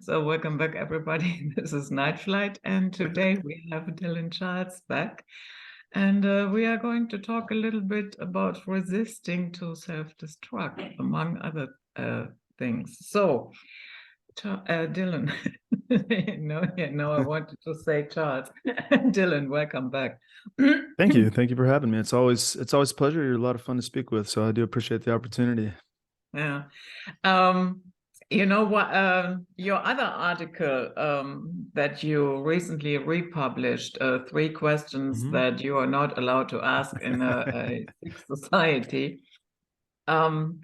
So welcome back, everybody. This is Night Flight, and today we have Dylan Charles back, and we are going to talk a little bit about resisting to self-destruct, among other things. So, Dylan, no, I wanted to say Charles. Dylan, welcome back. Thank you. Thank you for having me. It's always a pleasure. You're a lot of fun to speak with, so I do appreciate the opportunity. Yeah. Um, you know what? Your other article that you recently republished, three questions Hmm. that you are not allowed to ask in a sick society. Um,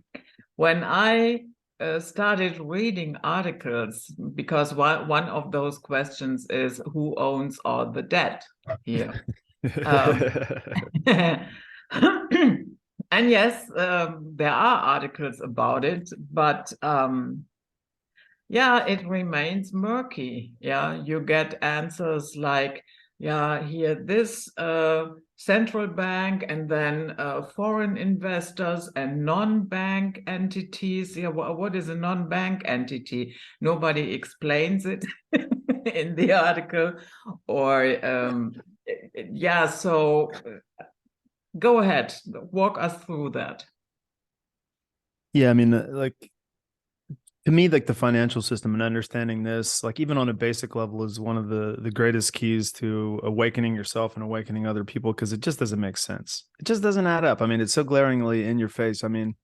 when I started reading articles, because one of those questions is who owns all the debt here? Um, and yes, there are articles about it, but yeah, it remains murky. Yeah, you get answers like, yeah, here this central bank, and then foreign investors and non-bank entities. Yeah, what is a non-bank entity? Nobody explains it in the article, or yeah. So go ahead, walk us through that. Yeah, I mean, like to me, like the financial system and understanding this, like even on a basic level, is one of the greatest keys to awakening yourself and awakening other people because it just doesn't make sense. It just doesn't add up. I mean, it's so glaringly in your face. I mean,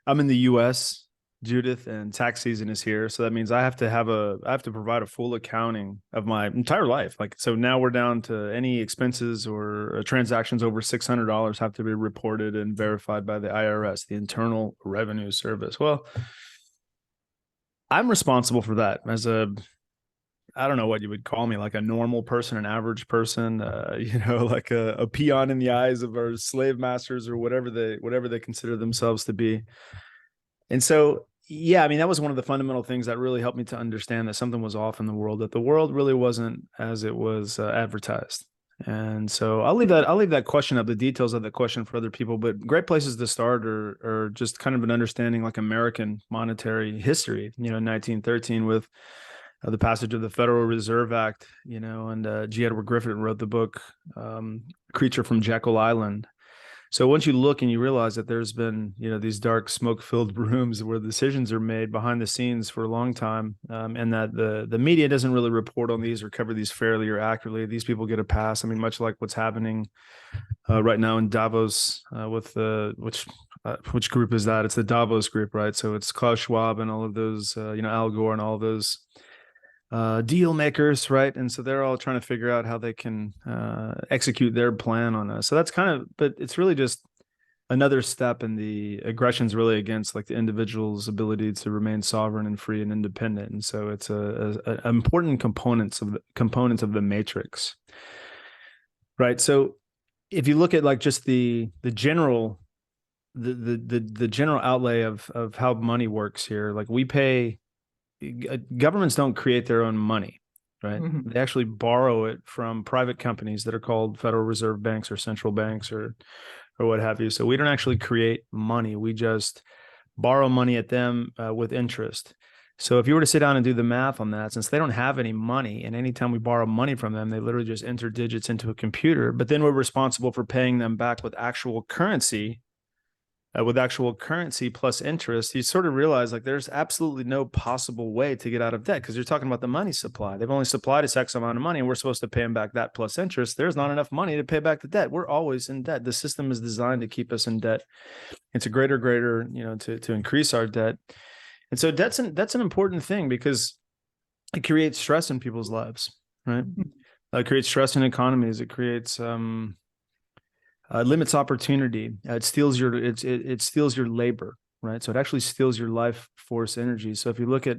I'm in the US, Judith, and tax season is here. So that means I have to provide a full accounting of my entire life. Like, so now we're down to any expenses or transactions over $600 have to be reported and verified by the IRS, the Internal Revenue Service. Well, I'm responsible for that as I don't know what you would call me, like a normal person, an average person, like a peon in the eyes of our slave masters or whatever they consider themselves to be. And so, yeah, I mean, that was one of the fundamental things that really helped me to understand that something was off in the world, that the world really wasn't as it was advertised. And so I'll leave that question up, the details of the question for other people, but great places to start are just kind of an understanding like American monetary history, 1913 with the passage of the Federal Reserve Act, and G. Edward Griffin wrote the book, Creature from Jekyll Island. So once you look and you realize that there's been, these dark smoke-filled rooms where decisions are made behind the scenes for a long time, and that the media doesn't really report on these or cover these fairly or accurately, these people get a pass. I mean, much like what's happening right now in Davos with which group is that? It's the Davos group, right? So it's Klaus Schwab and all of those, Al Gore and all of those deal makers, right? And so they're all trying to figure out how they can execute their plan on us. So that's kind of, but it's really just another step in the aggressions really against like the individual's ability to remain sovereign and free and independent. And so it's a important components of the matrix, right? So if you look at like just the general the general outlay of how money works here, like we pay governments don't create their own money, right? Mhm. They actually borrow it from private companies that are called Federal Reserve banks or central banks or what have you. So we don't actually create money. We just borrow money at them with interest. So if you were to sit down and do the math on that, since they don't have any money, and anytime we borrow money from them, they literally just enter digits into a computer, but then we're responsible for paying them back with actual currency plus interest, you sort of realize like there's absolutely no possible way to get out of debt because you're talking about the money supply. They've only supplied us X amount of money and we're supposed to pay them back that plus interest. There's not enough money to pay back the debt. We're always in debt. The system is designed to keep us in debt. It's a greater, to increase our debt. And so that's an important thing because it creates stress in people's lives, right? It creates stress in economies. It creates limits opportunity. It steals your labor, right? So it actually steals your life force energy. So if you look at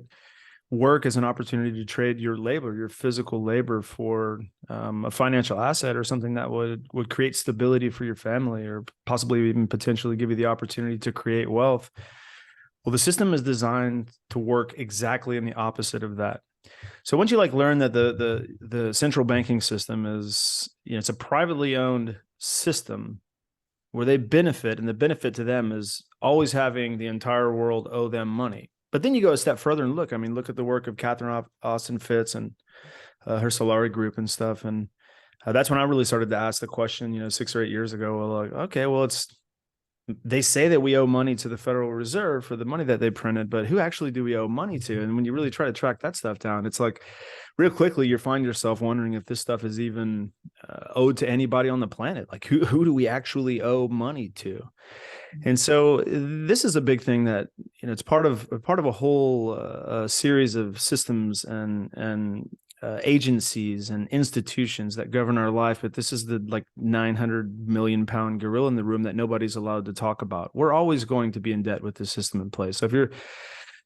work as an opportunity to trade your labor, your physical labor, for a financial asset or something that would create stability for your family, or possibly even potentially give you the opportunity to create wealth. Well, the system is designed to work exactly in the opposite of that. So once you like learn that the central banking system is, it's a privately owned system where they benefit, and the benefit to them is always having the entire world owe them money. But then you go a step further and look. I mean, look at the work of Catherine Austin Fitts and her Solari group and stuff. And that's when I really started to ask the question, 6 or 8 years ago. Well, like, okay, well, they say that we owe money to the Federal Reserve for the money that they printed, but who actually do we owe money to? And when you really try to track that stuff down, it's like real quickly you find yourself wondering if this stuff is even owed to anybody on the planet. Like who do we actually owe money to? And so this is a big thing that, it's part of a whole series of systems and agencies and institutions that govern our life. But this is the 900 million pound gorilla in the room that nobody's allowed to talk about. We're always going to be in debt with the system in place. So if you're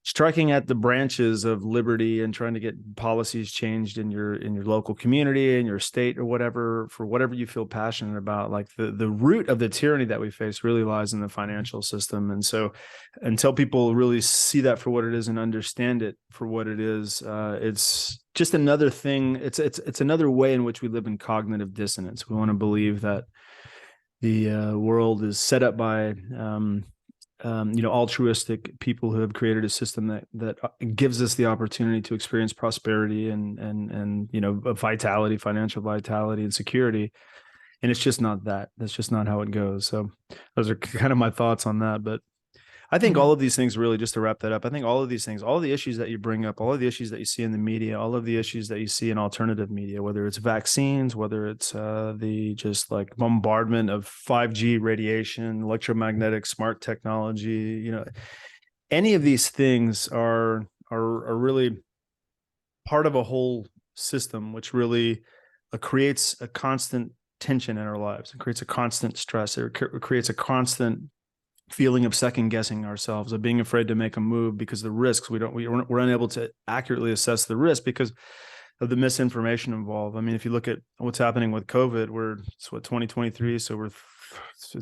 striking at the branches of liberty and trying to get policies changed in your local community, in your state, or whatever, for whatever you feel passionate about, like the root of the tyranny that we face really lies in the financial system. And so until people really see that for what it is and understand it for what it is, it's just another thing. It's another way in which we live in cognitive dissonance. We want to believe that the world is set up by altruistic people who have created a system that gives us the opportunity to experience prosperity and vitality, financial vitality and security. And it's just not that. That's just not how it goes. So those are kind of my thoughts on that. But I think all of these things, really, just to wrap that up, I think all of these things, all of the issues that you bring up, all of the issues that you see in the media, all of the issues that you see in alternative media, whether it's vaccines, whether it's the just like bombardment of 5G radiation, electromagnetic smart technology, any of these things are really part of a whole system, which really creates a constant tension in our lives. It creates a constant stress. It creates a constant feeling of second guessing ourselves, of being afraid to make a move because the risks we're unable to accurately assess the risk because of the misinformation involved. I mean, if you look at what's happening with COVID, it's 2023, so we're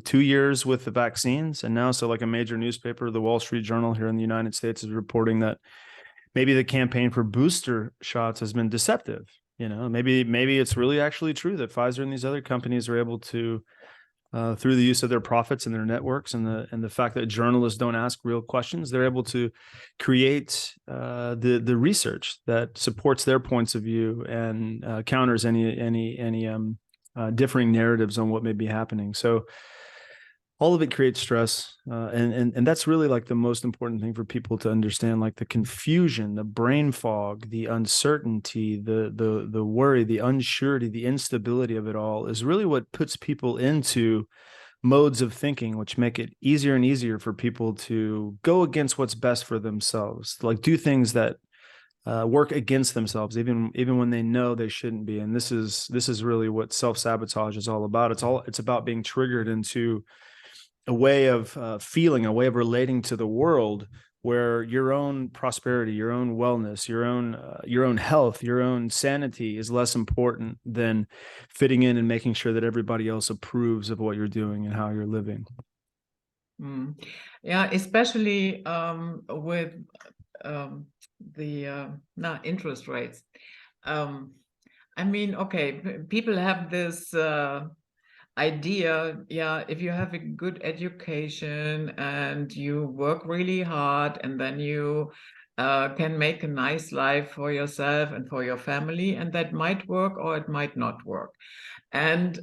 2 years with the vaccines, and now like a major newspaper, the Wall Street Journal here in the United States, is reporting that maybe the campaign for booster shots has been deceptive. Maybe it's really actually true that Pfizer and these other companies are able to, through the use of their profits and their networks and the fact that journalists don't ask real questions, they're able to create the research that supports their points of view and counters any differing narratives on what may be happening. So all of it creates stress, and that's really like the most important thing for people to understand. Like the confusion, the brain fog, the uncertainty, the worry, the unsurety, the instability of it all is really what puts people into modes of thinking, which make it easier and easier for people to go against what's best for themselves, like do things that work against themselves, even when they know they shouldn't be. And this is really what self-sabotage is all about. It's about being triggered into a way of feeling, a way of relating to the world where your own prosperity, your own wellness, your own health, your own sanity is less important than fitting in and making sure that everybody else approves of what you're doing and how you're living. Yeah, especially with the interest rates. I mean, okay, people have this idea, if you have a good education and you work really hard, and then you can make a nice life for yourself and for your family, and that might work or it might not work. And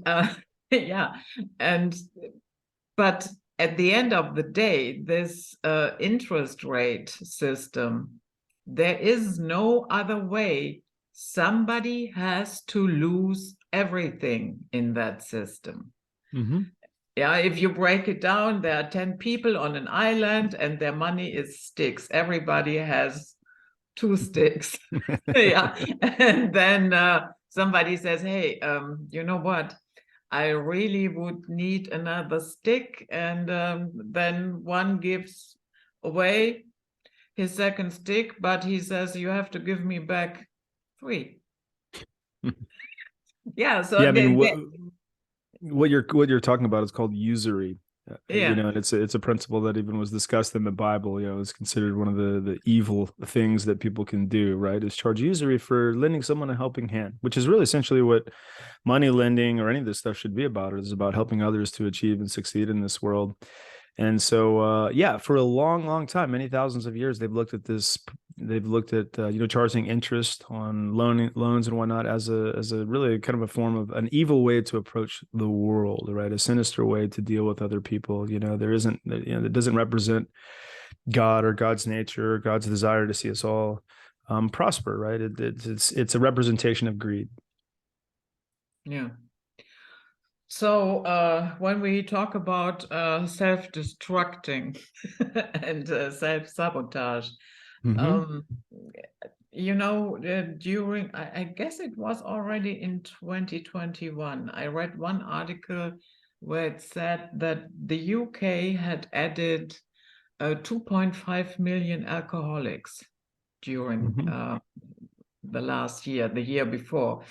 but at the end of the day, this interest rate system, there is no other way. Somebody has to lose everything in that system. Yeah, if you break it down, there are 10 people on an island and their money is sticks. Everybody has 2 sticks. Yeah, and then somebody says, hey, you know what? I really would need another stick. And then one gives away his second stick, but he says, you have to give me back 3. Yeah. So yeah, I mean, what you're talking about is called usury. And it's a principle that even was discussed in the Bible. It's considered one of the evil things that people can do, right? Is charge usury for lending someone a helping hand, which is really essentially what money lending or any of this stuff should be about. It is about helping others to achieve and succeed in this world. And so, yeah, for a long, long time, many thousands of years, they've looked at this. They've looked at charging interest on loans and whatnot as a really kind of a form of an evil way to approach the world, right? A sinister way to deal with other people. There isn't, it doesn't represent God or God's nature or God's desire to see us all prosper, right? It's a representation of greed. Yeah. So when we talk about self-destructing and self-sabotage, Mm-hmm. during, I guess it was already in 2021, I read one article where it said that the UK had added 2.5 million alcoholics during Mm-hmm. the last year, the year before,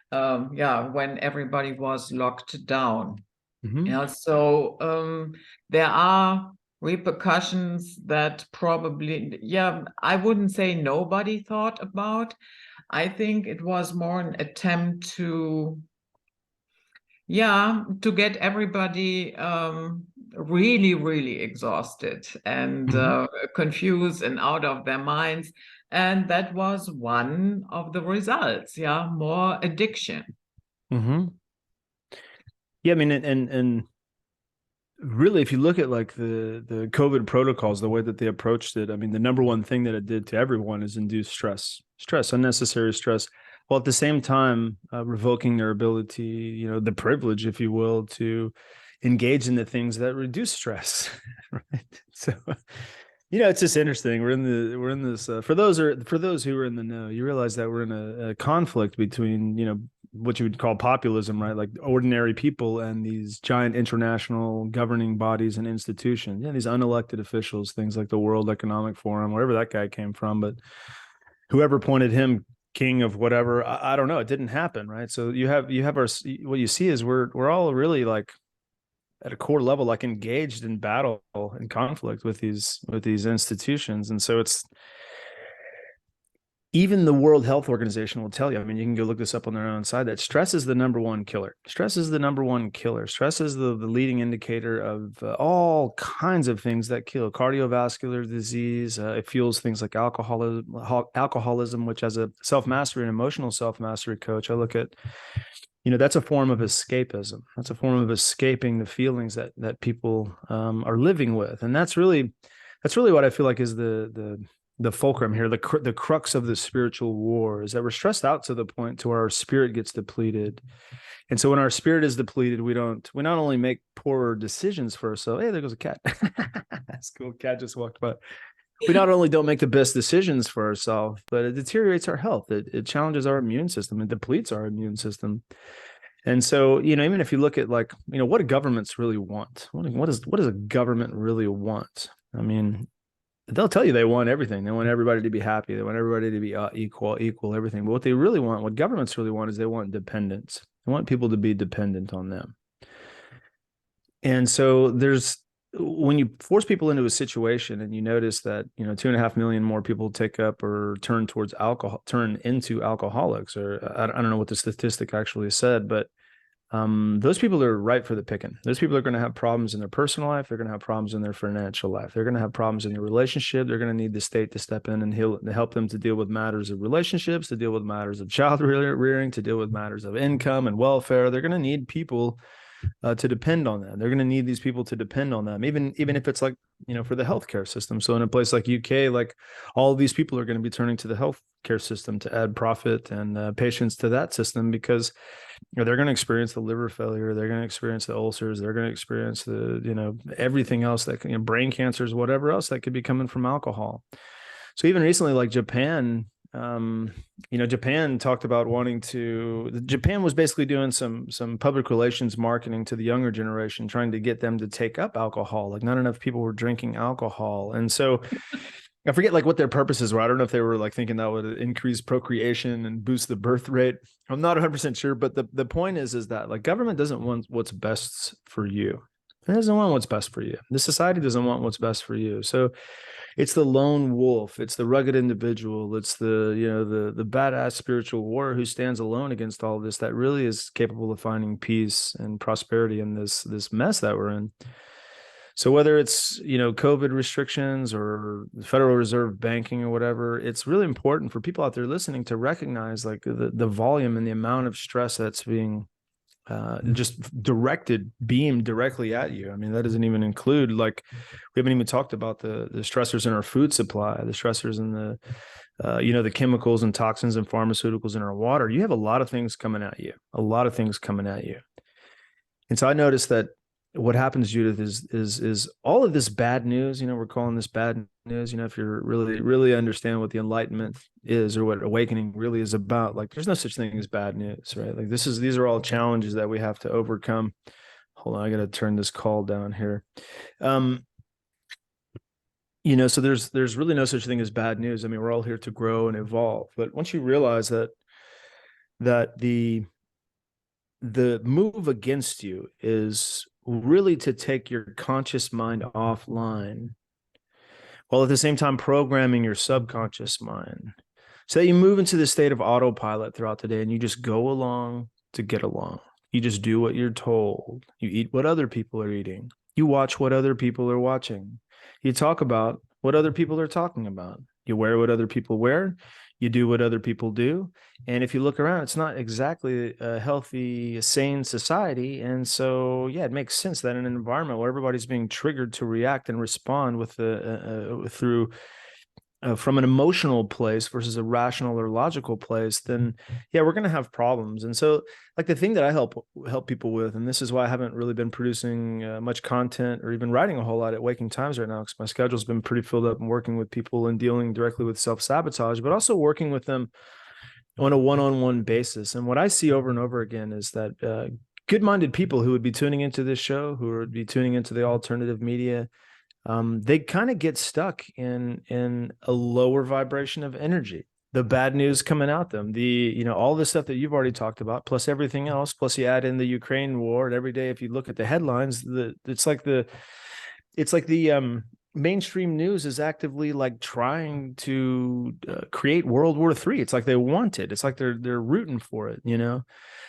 when everybody was locked down. Mm-hmm. Yeah, so there are repercussions that probably, I wouldn't say nobody thought about. I think it was more an attempt to get everybody really, really exhausted and Mm-hmm. confused and out of their minds. And that was one of the results, more addiction. Mm-hmm. Yeah, I mean, and really, if you look at like the COVID protocols, the way that they approached it, I mean, the number one thing that it did to everyone is induce stress, unnecessary stress, while at the same time revoking their ability, the privilege, if you will, to engage in the things that reduce stress, right? So, it's just interesting. We're in this for those who are in the know, you realize that we're in a conflict between, what you would call populism, right? Like ordinary people and these giant international governing bodies and institutions. Yeah, these unelected officials, things like the World Economic Forum, wherever that guy came from, but whoever appointed him king of whatever, I don't know. It didn't happen, right? So you have what you see is we're all really like at a core level, like engaged in battle and conflict with these institutions, and so it's. Even the World Health Organization will tell you, I mean, you can go look this up on their own side, that stress is the number one killer. Stress is the number one killer. Stress is the leading indicator of all kinds of things that kill. Cardiovascular disease. It fuels things like alcoholism, which as a self-mastery and emotional self-mastery coach, I look at, that's a form of escapism. That's a form of escaping the feelings that people are living with. And that's really what I feel like is the fulcrum here, the crux of the spiritual war, is that we're stressed out to the point to where our spirit gets depleted. And so when our spirit is depleted, we not only make poorer decisions for ourselves. Hey, there goes a cat. That's cool. Cat just walked by. We not only don't make the best decisions for ourselves, but it deteriorates our health. It challenges our immune system. It depletes our immune system. And so, even if you look at like, what do governments really want? What does a government really want? I mean, they'll tell you they want everything. They want everybody to be happy. They want everybody to be equal, everything. But what governments really want is they want dependence. They want people to be dependent on them. And so when you force people into a situation and you notice that, 2.5 million more people take up or turn into alcoholics, or I don't know what the statistic actually said, but those people are ripe for the picking. Those people are going to have problems in their personal life. They're going to have problems in their financial life. They're going to have problems in their relationship. They're going to need the state to step in and help them to deal with matters of relationships, to deal with matters of child rearing, to deal with matters of income and welfare. They're going to need people to depend on them. They're going to need these people to depend on them, even if it's like, for the healthcare system. So in a place like UK, like all of these people are going to be turning to the healthcare system to add profit and patients to that system, because they're going to experience the liver failure. They're going to experience the ulcers. They're going to experience the, everything else that can, brain cancers, whatever else that could be coming from alcohol. So even recently, like Japan, Japan talked about Japan was basically doing some public relations marketing to the younger generation, trying to get them to take up alcohol. Like not enough people were drinking alcohol. And so I forget like what their purposes were. I don't know if they were like thinking that would increase procreation and boost the birth rate. I'm not 100% sure, but the point is that like government doesn't want what's best for you. It doesn't want what's best for you. The society doesn't want what's best for you. So it's the lone wolf. It's the rugged individual. It's the badass spiritual warrior who stands alone against all of this that really is capable of finding peace and prosperity in this mess that we're in. So whether it's, COVID restrictions or the Federal Reserve banking or whatever, it's really important for people out there listening to recognize like the volume and the amount of stress that's being just beamed directly at you. I mean, that doesn't even include, like, we haven't even talked about the stressors in our food supply, the stressors in the chemicals and toxins and pharmaceuticals in our water. You have a lot of things coming at you, And so I noticed that what happens, Judith, is all of this bad news, we're calling this bad news, if you're really understand what the enlightenment is or what awakening really is about, like there's no such thing as bad news, right? Like these are all challenges that we have to overcome. Hold on, I got to turn this call down here. So there's really no such thing as bad news. I mean, we're all here to grow and evolve. But once you realize that the move against you is really to take your conscious mind offline, while at the same time programming your subconscious mind, so that you move into the state of autopilot throughout the day and you just go along to get along. You just do what you're told. You eat what other people are eating. You watch what other people are watching. You talk about what other people are talking about. You wear what other people wear. You do what other people do. And if you look around, it's not exactly a healthy, sane society. And so, yeah, it makes sense that in an environment where everybody's being triggered to react and respond with from an emotional place versus a rational or logical place, then yeah, we're going to have problems. And so, like, the thing that I help people with, and this is why I haven't really been producing much content or even writing a whole lot at Waking Times right now, because my schedule's been pretty filled up and working with people and dealing directly with self-sabotage, but also working with them on a one-on-one basis. And what I see over and over again is that good-minded people who would be tuning into this show, who would be tuning into the alternative media, they kind of get stuck in a lower vibration of energy. The bad news coming at them, all the stuff that you've already talked about, plus everything else, plus you add in the Ukraine war, and every day, if you look at the headlines, it's like the mainstream news is actively like trying to create World War III. It's like they want it. It's like they're rooting for it,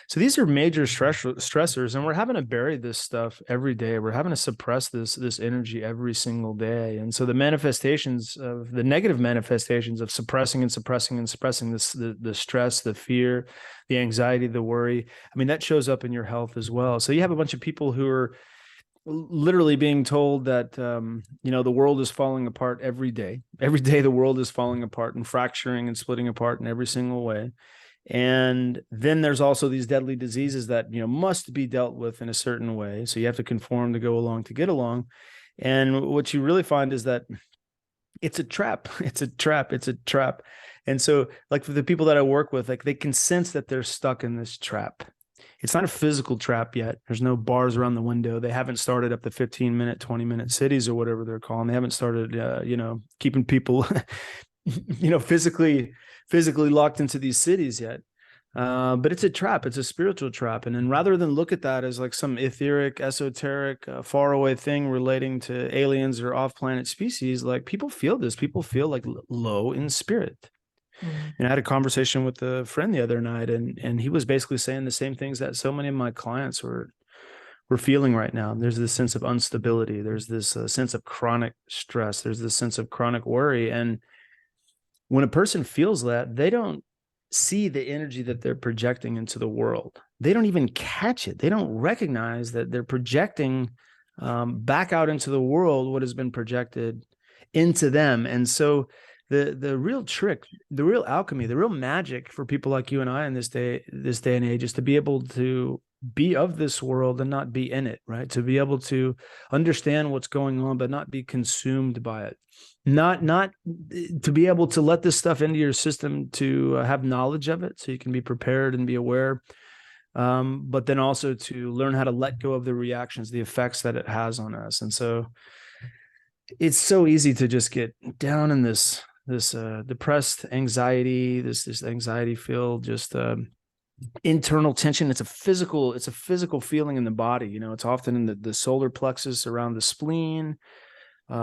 So these are major stressors, and we're having to bury this stuff every day. We're having to suppress this energy every single day. And so the negative manifestations of suppressing this, the stress, the fear, the anxiety, the worry, I mean, that shows up in your health as well. So you have a bunch of people who are literally being told that, the world is falling apart every day. Every day the world is falling apart and fracturing and splitting apart in every single way. And then there's also these deadly diseases that, must be dealt with in a certain way. So you have to conform to go along to get along. And what you really find is that it's a trap. It's a trap. And so, like, for the people that I work with, like, they can sense that they're stuck in this trap. It's not a physical trap yet. There's no bars around the window. They haven't started up the 15-minute, 20-minute cities or whatever they're calling. They haven't started, keeping people, physically locked into these cities yet. But it's a trap. It's a spiritual trap. And then rather than look at that as like some etheric, esoteric, faraway thing relating to aliens or off-planet species, like, people feel this. People feel like low in spirit. And I had a conversation with a friend the other night, and he was basically saying the same things that so many of my clients were feeling right now. There's this sense of instability. There's this sense of chronic stress. There's this sense of chronic worry. And when a person feels that, they don't see the energy that they're projecting into the world. They don't even catch it. They don't recognize that they're projecting back out into the world what has been projected into them. And so the real trick, the real alchemy, the real magic for people like you and I in this day and age is to be able to be of this world and not be in it, right? To be able to understand what's going on, but not be consumed by it. Not to be able to let this stuff into your system, to have knowledge of it so you can be prepared and be aware. But then also to learn how to let go of the reactions, the effects that it has on us. And so it's so easy to just get down in this depressed anxiety, this anxiety filled, just internal tension. It's a physical feeling in the body. It's often in the solar plexus around the spleen.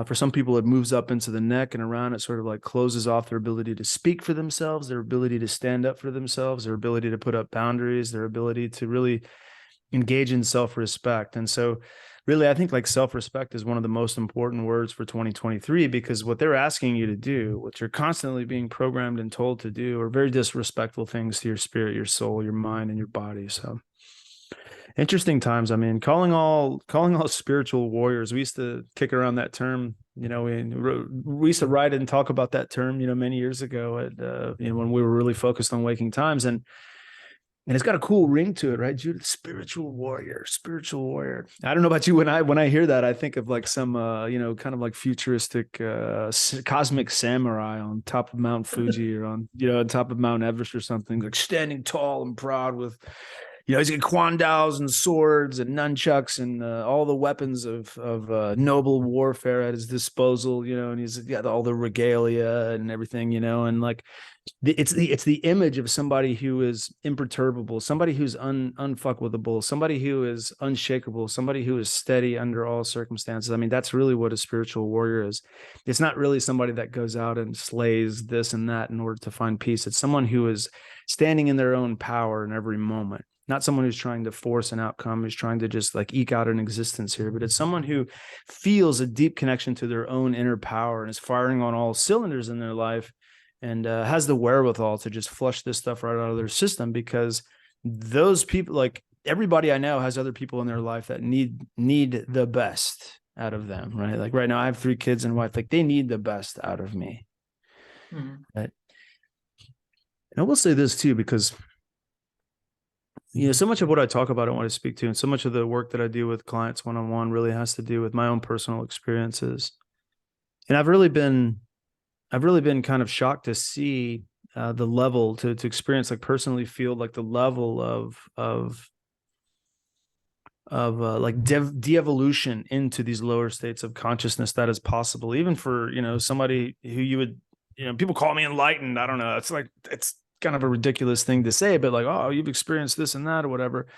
For some people, it moves up into the neck and around. It sort of like closes off their ability to speak for themselves, their ability to stand up for themselves, their ability to put up boundaries, their ability to really engage in self-respect. And so really, I think like self-respect is one of the most important words for 2023, because what they're asking you to do, what you're constantly being programmed and told to do, are very disrespectful things to your spirit, your soul, your mind, and your body. So interesting times. I mean, calling all spiritual warriors. We used to kick around that term. We used to write and talk about that term, many years ago at when we were really focused on waking times, and it's got a cool ring to it, right, Judith? Spiritual warrior, spiritual warrior. I don't know about you. When I hear that, I think of like some, kind of like futuristic cosmic samurai on top of Mount Fuji or on top of Mount Everest or something, like standing tall and proud with, he's got quandals and swords and nunchucks and all the weapons of noble warfare at his disposal, and he's got all the regalia and everything, and like, it's the image of somebody who is imperturbable, somebody who's unfuckwithable, somebody who is unshakable, somebody who is steady under all circumstances. I mean, that's really what a spiritual warrior is. It's not really somebody that goes out and slays this and that in order to find peace. It's someone who is standing in their own power in every moment. Not someone who's trying to force an outcome, who's trying to just like eke out an existence here, but it's someone who feels a deep connection to their own inner power and is firing on all cylinders in their life, and has the wherewithal to just flush this stuff right out of their system, because those people, like everybody I know, has other people in their life that need the best out of them, right? Like right now I have 3 kids and a wife, like they need the best out of me. Mm-hmm. Right? And I will say this too, because so much of what I talk about, I want to speak to, and so much of the work that I do with clients one-on-one really has to do with my own personal experiences. And I've really been kind of shocked to see the level, to experience, like personally feel like the level of like de-evolution into these lower states of consciousness that is possible, even for, somebody who you would, people call me enlightened. I don't know. It's like, it's kind of a ridiculous thing to say, but like, oh, you've experienced this and that or whatever.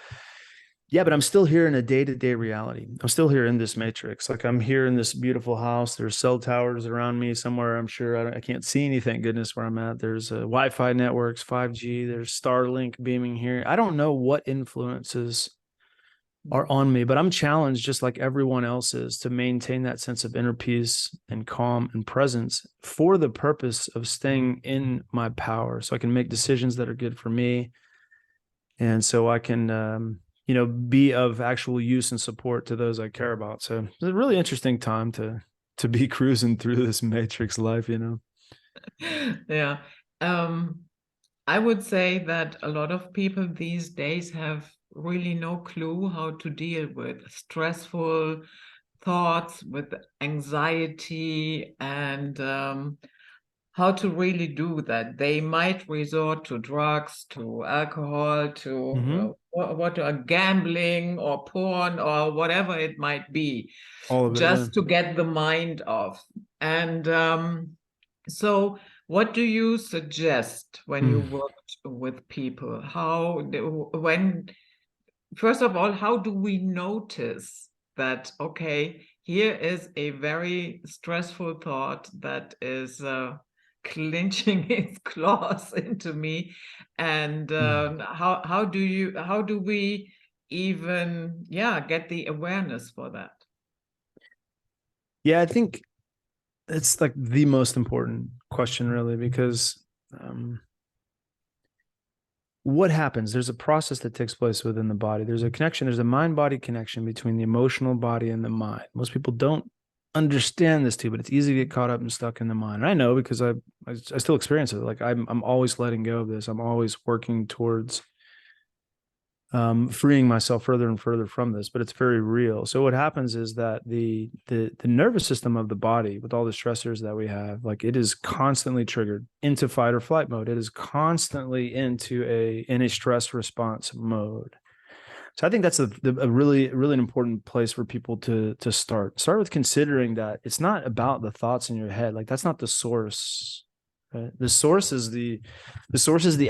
Yeah, but I'm still here in a day-to-day reality. I'm still here in this matrix. Like I'm here in this beautiful house. There's cell towers around me somewhere. I'm sure I can't see any, thank goodness, where I'm at. There's Wi-Fi networks, 5G. There's Starlink beaming here. I don't know what influences are on me, but I'm challenged, just like everyone else is, to maintain that sense of inner peace and calm and presence for the purpose of staying in my power, so I can make decisions that are good for me, and so I can be of actual use and support to those I care about. So it's a really interesting time to be cruising through this matrix life, Yeah. I would say that a lot of people these days have really no clue how to deal with stressful thoughts, with anxiety, and how to really do that. They might resort to drugs, to alcohol, to gambling or porn or whatever it might be, all of it, just to get the mind off. And so what do you suggest when you worked with people? First of all, how do we notice that, okay, here is a very stressful thought that is clinching its claws into me, and how do we even get the awareness for that? Yeah, I think it's like the most important question, really, because what happens? There's a process that takes place within the body. There's a connection. There's a mind-body connection between the emotional body and the mind. Most people don't understand this too, but it's easy to get caught up and stuck in the mind. And I know, because I still experience it. Like I'm always letting go of this. I'm always working towards freeing myself further and further from this, but it's very real. So what happens is that the nervous system of the body, with all the stressors that we have, like it is constantly triggered into fight or flight mode. It is constantly in a stress response mode. So I think that's a really, really important place for people to start with considering that it's not about the thoughts in your head. Like that's not the source. Right? The source is the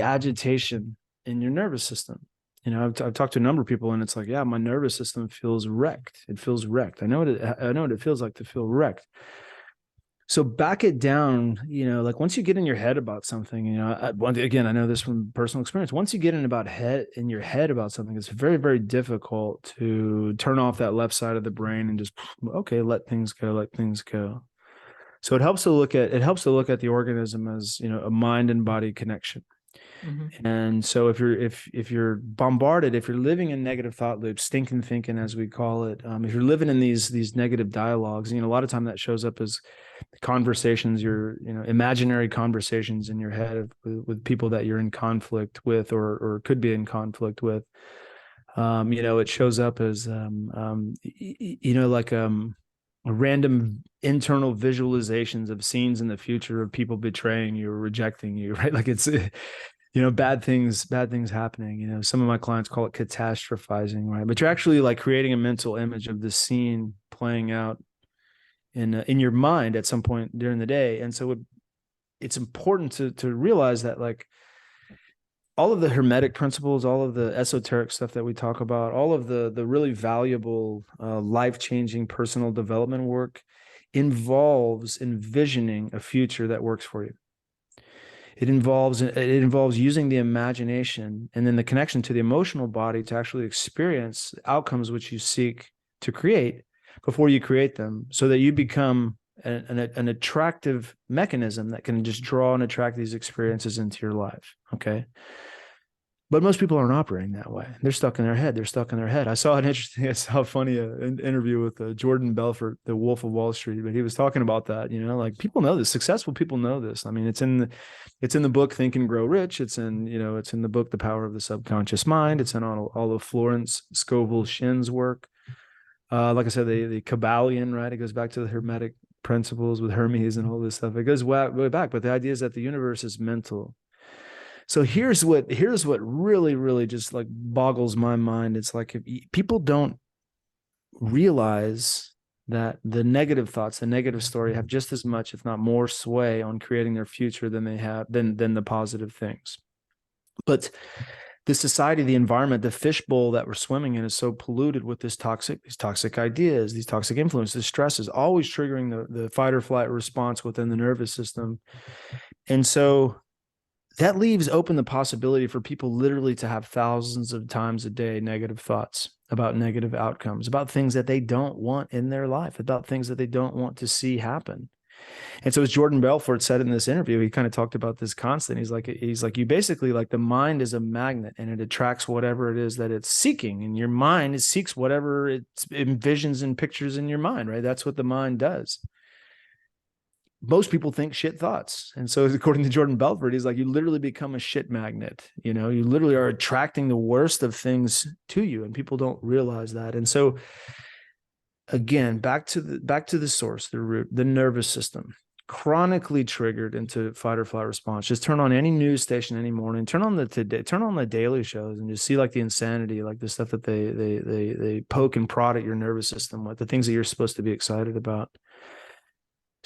agitation in your nervous system. I've talked to a number of people, and it's like, yeah, my nervous system feels wrecked. It feels wrecked. I know what it feels like to feel wrecked. So back it down, like once you get in your head about something, again, I know this from personal experience. Once you get in your head about something, it's very, very difficult to turn off that left side of the brain and just, okay, let things go, let things go. So it helps to look at the organism as, a mind and body connection. Mm-hmm. And so if you're bombarded, if you're living in negative thought loops, stinking thinking, as we call it, if you're living in these negative dialogues, a lot of time that shows up as conversations, your imaginary conversations in your head with people that you're in conflict with, or could be in conflict with. It shows up as like random internal visualizations of scenes in the future of people betraying you or rejecting you, right? Like it's bad things happening. Some of my clients call it catastrophizing, right? But you're actually like creating a mental image of the scene playing out in your mind at some point during the day. And so it's important to realize that, like, all of the hermetic principles, all of the esoteric stuff that we talk about, all of the really valuable life-changing personal development work involves envisioning a future that works for you. It involves using the imagination and then the connection to the emotional body to actually experience outcomes which you seek to create before you create them, so that you become an attractive mechanism that can just draw and attract these experiences into your life. Okay. But most people aren't operating that way. They're stuck in their head. I saw a funny interview with Jordan Belfort, the Wolf of Wall Street, but he was talking about that. Like, people know this. Successful people know this. I mean, it's in the book Think and Grow Rich. It's in the book The Power of the Subconscious Mind. It's in all of Florence Scovel Shinn's work. Like I said, the Kabbalion, right? It goes back to the Hermetic principles with Hermes and all this stuff. It goes way back. But the idea is that the universe is mental. So here's what really, really just like boggles my mind. It's like, if people don't realize that the negative thoughts, the negative story, have just as much, if not more, sway on creating their future than the positive things. But the society, the environment, the fishbowl that we're swimming in is so polluted with these toxic ideas, these toxic influences, stresses, always triggering the fight or flight response within the nervous system. And so that leaves open the possibility for people literally to have thousands of times a day negative thoughts about negative outcomes, about things that they don't want in their life, about things that they don't want to see happen. And so, as Jordan Belfort said in this interview, he kind of talked about this constant. He's like, you basically, like, the mind is a magnet and it attracts whatever it is that it's seeking. And your mind seeks whatever it envisions and pictures in your mind, right? That's what the mind does. Most people think shit thoughts. And so, according to Jordan Belfort, he's like, you literally become a shit magnet. You literally are attracting the worst of things to you, and people don't realize that. And so, again, back to the source, the root, the nervous system, chronically triggered into fight or flight response. Just turn on any news station any morning, turn on the daily shows, and just see, like, the insanity, like the stuff that they poke and prod at your nervous system with, the things that you're supposed to be excited about.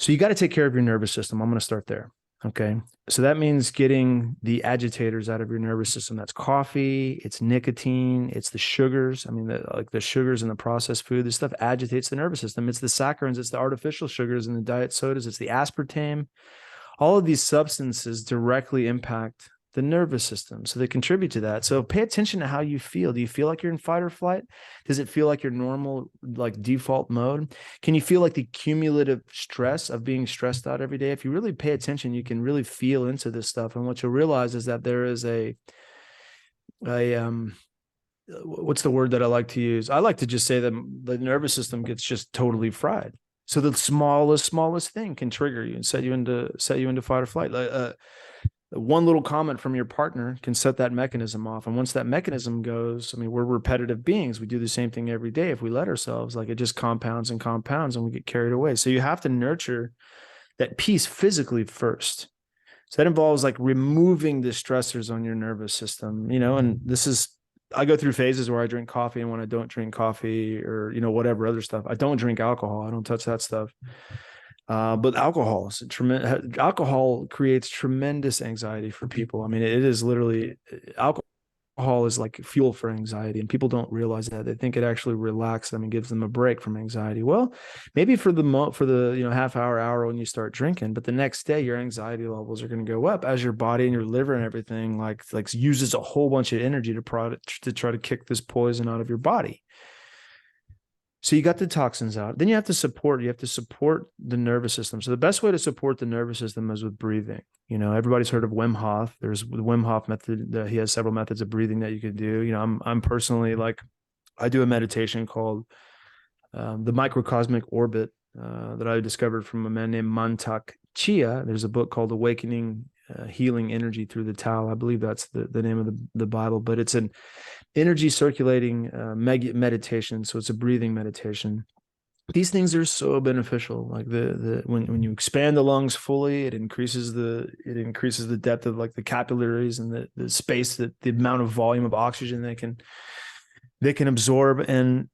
So you got to take care of your nervous system. I'm going to start there. Okay. So that means getting the agitators out of your nervous system. That's coffee, it's nicotine, it's the sugars. I mean, the sugars in the processed food, this stuff agitates the nervous system. It's the saccharides, it's the artificial sugars in the diet sodas, it's the aspartame. All of these substances directly impact the nervous system. So they contribute to that. So pay attention to how you feel. Do you feel like you're in fight or flight? Does it feel like your normal, like, default mode? Can you feel like the cumulative stress of being stressed out every day? If you really pay attention, you can really feel into this stuff. And what you'll realize is that there is what's the word that I like to use? I like to just say that the nervous system gets just totally fried. So the smallest thing can trigger you and set you into fight or flight. One little comment from your partner can set that mechanism off. And once that mechanism goes, I mean, we're repetitive beings. We do the same thing every day. If we let ourselves, like, it just compounds and compounds and we get carried away. So you have to nurture that peace physically first. So that involves, like, removing the stressors on your nervous system, and I go through phases where I drink coffee and when I don't drink coffee, or, whatever other stuff. I don't drink alcohol. I don't touch that stuff. But alcohol creates tremendous anxiety for people. I mean, it is literally, alcohol is like fuel for anxiety, and people don't realize that. They think it actually relaxes them and gives them a break from anxiety. Well, maybe for the half hour when you start drinking, but the next day your anxiety levels are going to go up as your body and your liver and everything like uses a whole bunch of energy to try to kick this poison out of your body. So you got the toxins out. Then you have to support the nervous system. So the best way to support the nervous system is with breathing. Everybody's heard of Wim Hof. There's the Wim Hof method. He has several methods of breathing that you could do. I'm personally I do a meditation called the microcosmic orbit that I discovered from a man named Mantak Chia. There's a book called Awakening Healing Energy Through the Tao. I believe that's the name of the Bible, but it's an energy circulating meditation. So it's a breathing meditation. These things are so beneficial. Like when you expand the lungs fully, it increases the depth of the capillaries and the space, that the amount of volume of oxygen they can absorb. And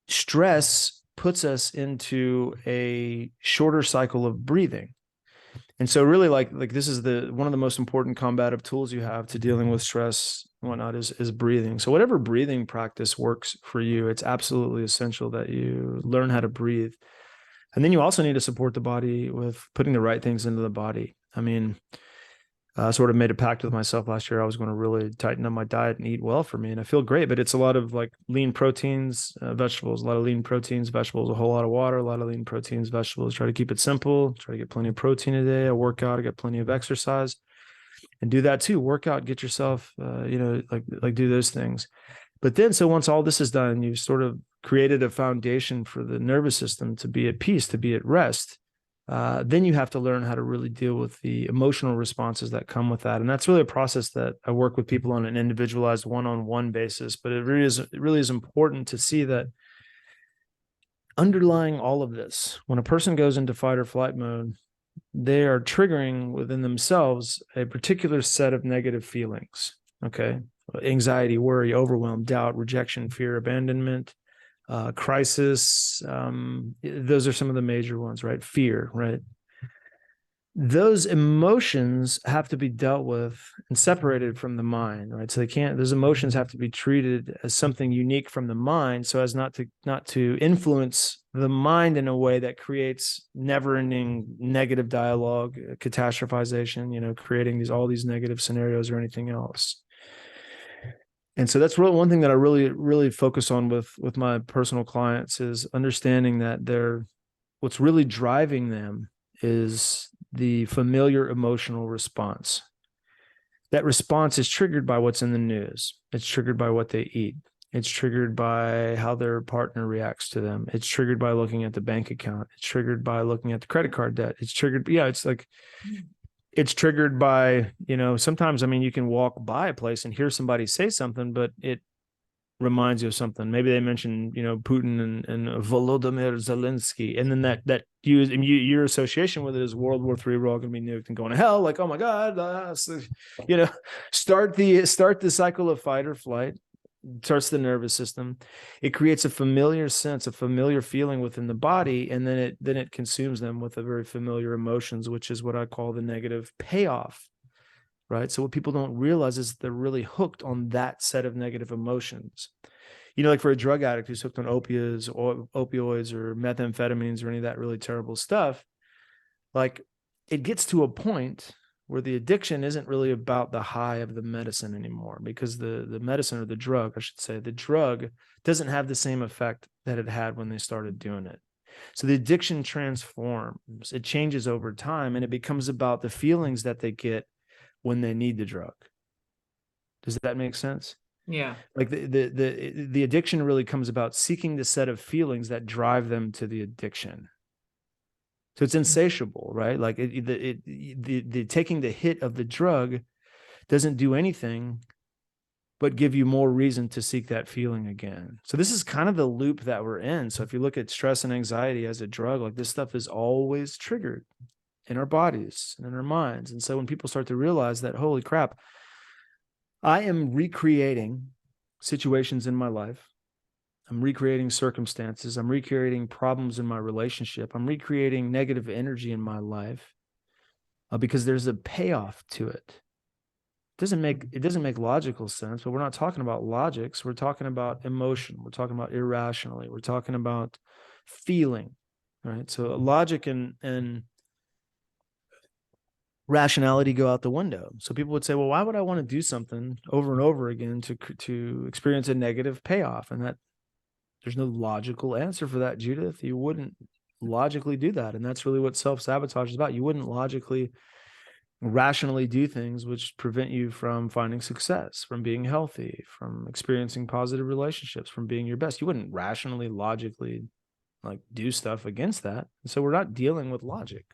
stress puts us into a shorter cycle of breathing. And so really this is one of the most important combative tools you have to dealing with stress and whatnot is breathing. So whatever breathing practice works for you, it's absolutely essential that you learn how to breathe. And then you also need to support the body with putting the right things into the body. I mean, I sort of made a pact with myself last year. I was going to really tighten up my diet and eat well for me. And I feel great, but it's a lot of lean proteins, vegetables, a lot of lean proteins, vegetables, a whole lot of water, a lot of lean proteins, vegetables. Try to keep it simple. Try to get plenty of protein a day. I work out, I get plenty of exercise, and do that too. Work out, get yourself, do those things. But then, so once all this is done, you've sort of created a foundation for the nervous system to be at peace, to be at rest. Then you have to learn how to really deal with the emotional responses that come with that. And that's really a process that I work with people on an individualized one-on-one basis. But it really is important to see that underlying all of this, when a person goes into fight or flight mode, they are triggering within themselves a particular set of negative feelings. Okay. Anxiety, worry, overwhelm, doubt, rejection, fear, abandonment, crisis. Those are some of the major ones, right? Fear, right? Those emotions have to be dealt with and separated from the mind, right? So those emotions have to be treated as something unique from the mind, so as not to influence the mind in a way that creates never-ending negative dialogue, catastrophization, creating all these negative scenarios or anything else. And so that's really one thing that I really, really focus on with my personal clients is understanding that what's really driving them is the familiar emotional response. That response is triggered by what's in the news. It's triggered by what they eat. It's triggered by how their partner reacts to them. It's triggered by looking at the bank account. It's triggered by looking at the credit card debt. It's triggered. Yeah, it's triggered by, sometimes, you can walk by a place and hear somebody say something, but it reminds you of something. Maybe they mention, Putin and Volodymyr Zelensky. And then your association with it is World War III, we're all going to be nuked and going to hell. Like, oh my God, start the cycle of fight or flight. Starts the nervous system. It creates a familiar sense, a familiar feeling within the body, and then it consumes them with a very familiar emotions, which is what I call the negative payoff, right? So what people don't realize is they're really hooked on that set of negative emotions. Like for a drug addict who's hooked on opioids or methamphetamines or any of that really terrible stuff, it gets to a point where the addiction isn't really about the high of the medicine anymore, because the medicine, or the drug, I should say, the drug doesn't have the same effect that it had when they started doing it. So the addiction transforms, it changes over time, and it becomes about the feelings that they get when they need the drug. Does that make sense? Yeah. The addiction really comes about seeking the set of feelings that drive them to the addiction. So it's insatiable, right? The taking the hit of the drug doesn't do anything but give you more reason to seek that feeling again. So this is kind of the loop that we're in. So if you look at stress and anxiety as a drug, this stuff is always triggered in our bodies and in our minds. And so when people start to realize that, holy crap, I am recreating situations in my life, I'm recreating circumstances, I'm recreating problems in my relationship, I'm recreating negative energy in my life, because there's a payoff to it. it doesn't make logical sense, but we're not talking about logics. We're talking about emotion. We're talking about irrationally. We're talking about feeling, right? So logic and rationality go out the window. So people would say, well, why would I want to do something over and over again to experience a negative payoff? And that there's no logical answer for that, Judith. You wouldn't logically do that. And that's really what self-sabotage is about. You wouldn't logically, rationally do things which prevent you from finding success, from being healthy, from experiencing positive relationships, from being your best. You wouldn't rationally, logically like do stuff against that. And so we're not dealing with logic.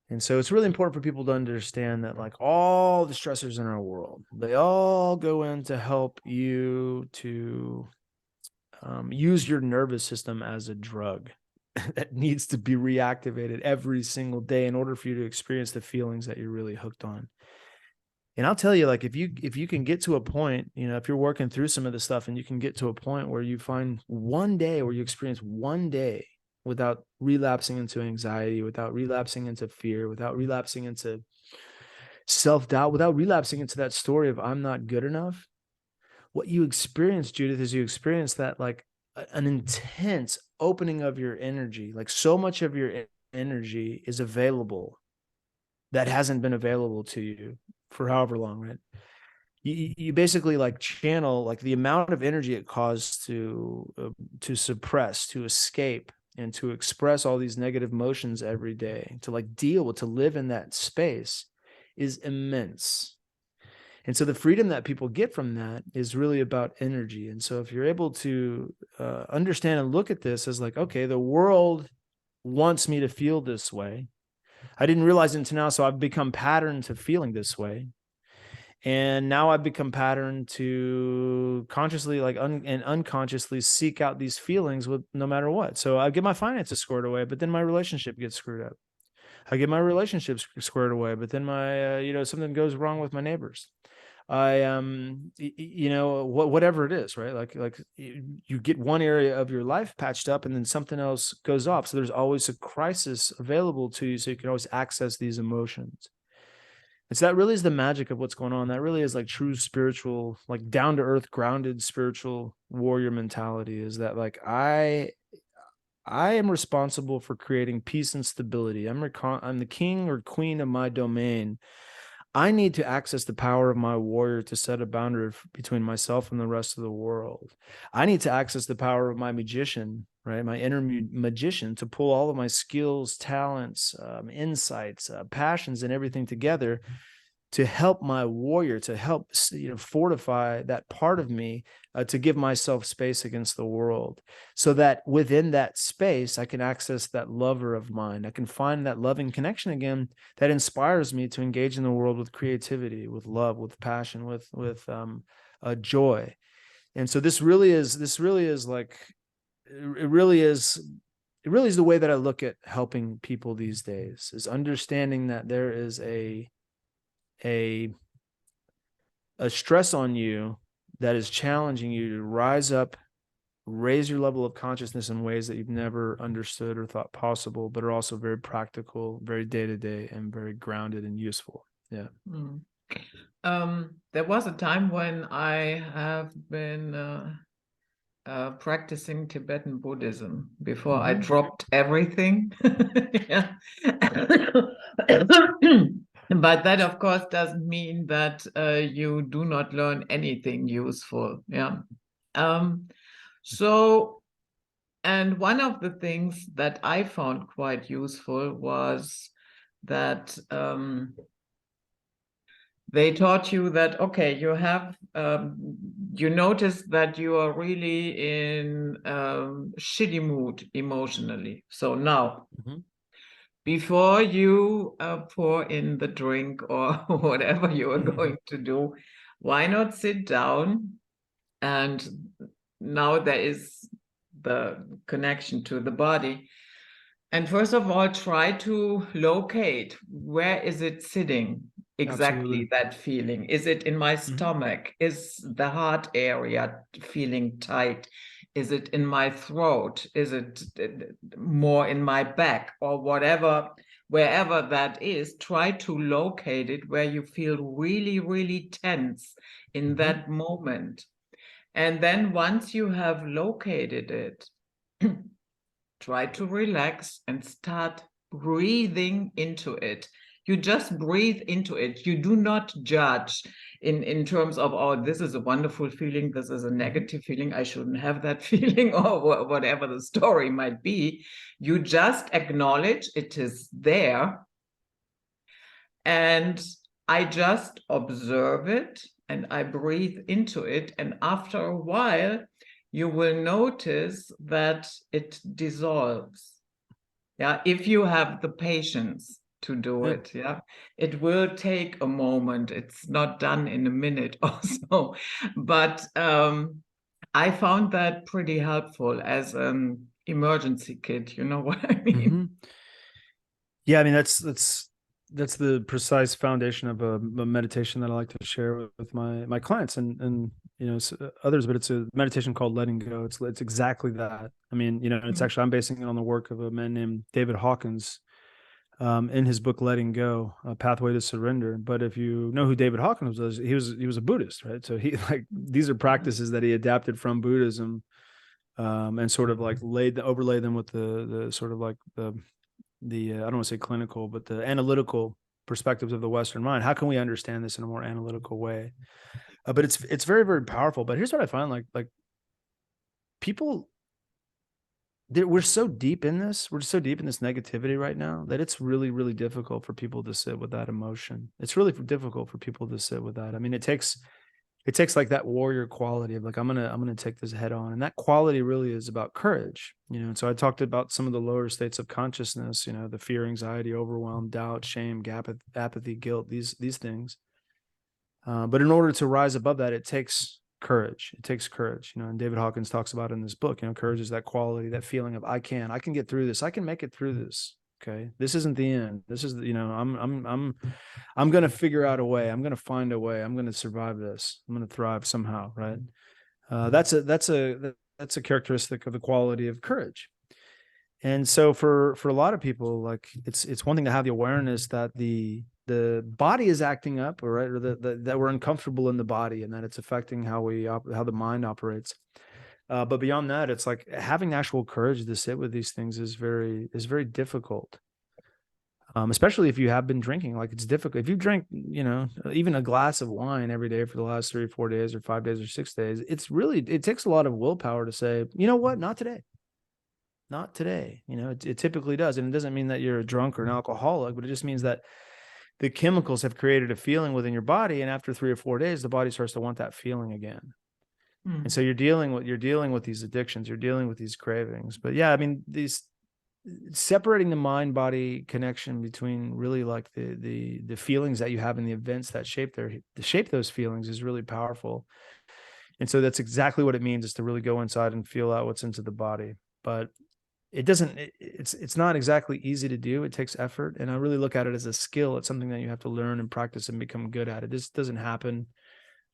And so it's really important for people to understand that like all the stressors in our world, they all go in to help you to use your nervous system as a drug that needs to be reactivated every single day in order for you to experience the feelings that you're really hooked on. And I'll tell you, like, if you can get to a point, you know, if you're working through some of this stuff and you can get to a point where you find one day where you experience one day without relapsing into anxiety, without relapsing into fear, without relapsing into self-doubt, without relapsing into that story of I'm not good enough, what you experience, Judith, is you experience that like an intense opening of your energy. Like so much of your energy is available that hasn't been available to you for however long, right? You basically like channel like the amount of energy it costs to suppress, to escape, and to express all these negative emotions every day, to like deal with, to live in that space is immense. And so the freedom that people get from that is really about energy. And so if you're able to understand and look at this as like, okay, the world wants me to feel this way. I didn't realize it until now. So I've become patterned to feeling this way. And now I've become patterned to consciously and unconsciously seek out these feelings with no matter what. So I get my finances squared away, but then my relationship gets screwed up. I get my relationships squared away, but then my, something goes wrong with my neighbors. Whatever it is, right? Like you get one area of your life patched up and then something else goes off. So there's always a crisis available to you. So you can always access these emotions. And so that really is the magic of what's going on. That really is like true spiritual, like down to earth, grounded spiritual warrior mentality is that like, I am responsible for creating peace and stability. I'm the king or queen of my domain. I need to access the power of my warrior to set a boundary between myself and the rest of the world. I need to access the power of my magician, right? My inner magician to pull all of my skills, talents, insights, passions, and everything together to help my warrior, to help fortify that part of me, to give myself space against the world, so that within that space, I can access that lover of mine. I can find that loving connection again that inspires me to engage in the world with creativity, with love, with passion, with joy. And so this really is like, it really is the way that I look at helping people these days, is understanding that there is a stress on you that is challenging you to rise up, raise your level of consciousness in ways that you've never understood or thought possible, but are also very practical, very day-to-day, and very grounded and useful. Yeah. There was a time when I have been practicing Tibetan Buddhism before I dropped everything. But that, of course, doesn't mean that you do not learn anything useful. Yeah. And one of the things that I found quite useful was that they taught you that, okay, you have, you notice that you are really in shitty mood emotionally. So now, before you pour in the drink or whatever you are going to do, why not sit down? And now there is the connection to the body. And first of all, try to locate, where is it sitting exactly? Absolutely. That feeling? Is it in my stomach? Is the heart area feeling tight? Is it in my throat? Is it more in my back, or whatever wherever that is, try to locate it where you feel really, really tense in that moment. And then once you have located it, try to relax and start breathing into it. You just breathe into it. You do not judge in terms of, oh, this is a wonderful feeling, this is a negative feeling, I shouldn't have that feeling, or whatever the story might be. You just acknowledge it is there. And I just observe it and I breathe into it. And after a while, you will notice that it dissolves. Yeah, if you have the patience to do it. Yeah, it will take a moment. It's not done in a minute or so. But I found that pretty helpful as an emergency kit. You know what I mean? Yeah, I mean that's the precise foundation of a meditation that I like to share with my clients and you know others. But it's a meditation called letting go. It's exactly that. I mean, you know, it's actually I'm basing it on the work of a man named David Hawkins. In his book Letting Go, A Pathway to Surrender. But if you know who David Hawkins was, he was a Buddhist, right? So he like these are practices that he adapted from Buddhism, and sort of like overlay them with the sort of like the I don't want to say clinical, but the analytical perspectives of the Western mind. How can we understand this in a more analytical way? But it's very, very powerful. But here's what I find: like people, we're so deep in this. We're so deep in this negativity right now that it's really, really difficult for people to sit with that emotion. It's really difficult for people to sit with that. I mean, it takes like that warrior quality of like, I'm gonna take this head on. And that quality really is about courage, you know. And so I talked about some of the lower states of consciousness, you know, the fear, anxiety, overwhelm, doubt, shame, apathy, guilt, these things. But in order to rise above that, it takes courage. It takes courage, you know, and David Hawkins talks about in this book, you know, courage is that quality, that feeling of I can get through this. I can make it through this. Okay. This isn't the end. This is, you know, I'm going to figure out a way. I'm going to find a way. I'm going to survive this. I'm going to thrive somehow. Right. That's a characteristic of the quality of courage. And so for a lot of people, like it's one thing to have the awareness that the body is acting up, or right, or that we're uncomfortable in the body, and that it's affecting how the mind operates. But beyond that, it's like having actual courage to sit with these things is very difficult. Especially if you have been drinking, like it's difficult. If you drink, you know, even a glass of wine every day for the last 3 or 4 days or 5 days or 6 days, it takes a lot of willpower to say, you know what, not today. Not today. You know, it typically does. And it doesn't mean that you're a drunk or an alcoholic, but it just means that the chemicals have created a feeling within your body. And after 3 or 4 days, the body starts to want that feeling again. And so you're dealing with these addictions, you're dealing with these cravings. But yeah, I mean, these separating the mind body connection between really like the feelings that you have and the events that shape those feelings is really powerful. And so that's exactly what it means, is to really go inside and feel out what's into the body. But it's not exactly easy to do. It takes effort. And I really look at it as a skill. It's something that you have to learn and practice and become good at. It just doesn't happen.